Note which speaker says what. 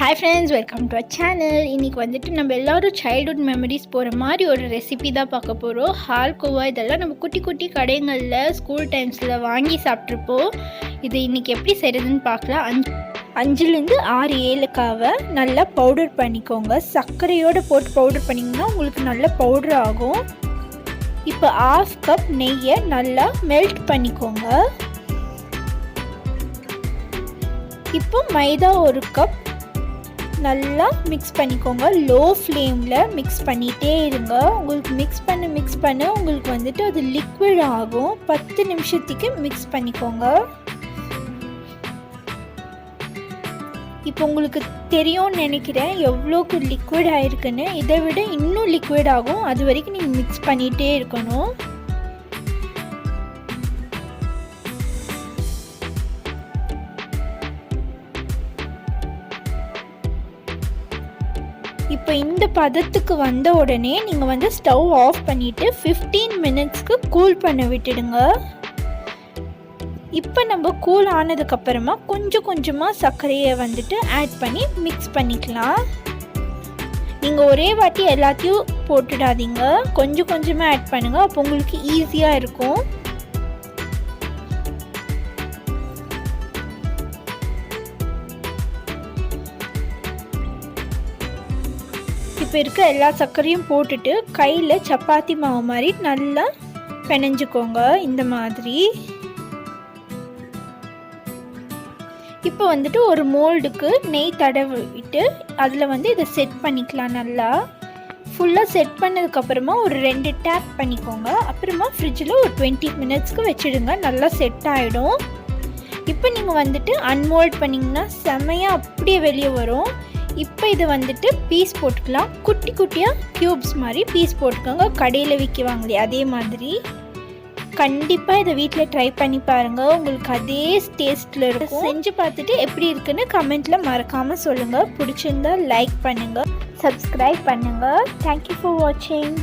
Speaker 1: Hi friends, welcome to our channel. இன்னைக்கு வந்துட்டு நம்ம எல்லாரும் childhood memories போற மாதிரி ஒரு ரெசிபி தான் பார்க்க போறோம். ஹால்கோவா இதெல்லாம் நம்ம குட்டி குட்டி கடைகள்ல ஸ்கூல் டைம்ஸ்ல வாங்கி சாப்பிட்டுருப்போம். இது இன்னைக்கு எப்படி செய்யறதுன்னு பார்க்கலாம். 5லேருந்து 6 ஏலக்காவை நல்லா பவுடர் பண்ணிக்கோங்க. சர்க்கரையோடு போட்டு பவுடர் பண்ணிங்கன்னா உங்களுக்கு நல்ல பவுடர் ஆகும். இப்போ 1/2 கப் நெய்யை நல்லா மெல்ட் பண்ணிக்கோங்க. இப்போ மைதா 1 கப் நல்லா மிக்ஸ் பண்ணிக்கோங்க. லோ ஃப்ளேமில் மிக்ஸ் பண்ணிகிட்டே இருங்க. உங்களுக்கு மிக்ஸ் பண்ண உங்களுக்கு வந்துட்டு அது லிக்விட் ஆகும். 10 நிமிஷத்துக்கு மிக்ஸ் பண்ணிக்கோங்க. இப்போ உங்களுக்கு தெரியும்னு நினைக்கிறேன் எவ்வளோக்கு லிக்விட் ஆகிருக்குன்னு. இதை விட இன்னும் லிக்விட் ஆகும். அது வரைக்கும் நீங்கள் மிக்ஸ் பண்ணிகிட்டே இருக்கணும். இப்போ இந்த பதத்துக்கு வந்த உடனே நீங்கள் வந்து ஸ்டவ் ஆஃப் பண்ணிவிட்டு 15 மினிட்ஸ்க்கு கூல் பண்ண விட்டுடுங்க. இப்போ நம்ம கூல் ஆனதுக்கப்புறமா கொஞ்சம் கொஞ்சமாக சர்க்கரையை வந்துட்டு ஆட் பண்ணி மிக்ஸ் பண்ணிக்கலாம். நீங்கள் ஒரே வாட்டி எல்லாத்தையும் போட்டுடாதீங்க, கொஞ்சம் கொஞ்சமாக ஆட் பண்ணுங்கள். அப்போ உங்களுக்கு ஈஸியாக இருக்கும். இப்போ இருக்க எல்லா சர்க்கரையும் போட்டுட்டு கையில் சப்பாத்தி மாவு மாதிரி நல்லா பிணைஞ்சிக்கோங்க. இந்த மாதிரி இப்போ வந்துட்டு ஒரு மோல்டுக்கு நெய் தடவிட்டு அதில் வந்து இதை செட் பண்ணிக்கலாம். நல்லா ஃபுல்லாக செட் பண்ணதுக்கப்புறமா ஒரு 2 டேப் பண்ணிக்கோங்க. அப்புறமா ஃப்ரிட்ஜில் ஒரு 20 மினிட்ஸ்க்கு வச்சுடுங்க. நல்லா செட் ஆகிடும். இப்போ நீங்கள் வந்துட்டு அன்மோல்ட் பண்ணிங்கன்னா செமையாக அப்படியே வெளியே வரும். இப்போ இது வந்துட்டு பீஸ் போட்டுக்கலாம். குட்டி குட்டியாக க்யூப்ஸ் மாதிரி பீஸ் போட்டுக்கோங்க. கடையில் விற்கிவாங்களே அதே மாதிரி. கண்டிப்பாக இதை வீட்டில் ட்ரை பண்ணி பாருங்கள். உங்களுக்கு அதே டேஸ்ட்டில் இருக்கும். செஞ்சு பார்த்துட்டு எப்படி இருக்குன்னு கமெண்ட்டில் மறக்காமல் சொல்லுங்கள். பிடிச்சிருந்தா லைக் பண்ணுங்கள், சப்ஸ்கிரைப் பண்ணுங்கள். தேங்க்யூ ஃபார் வாட்சிங்.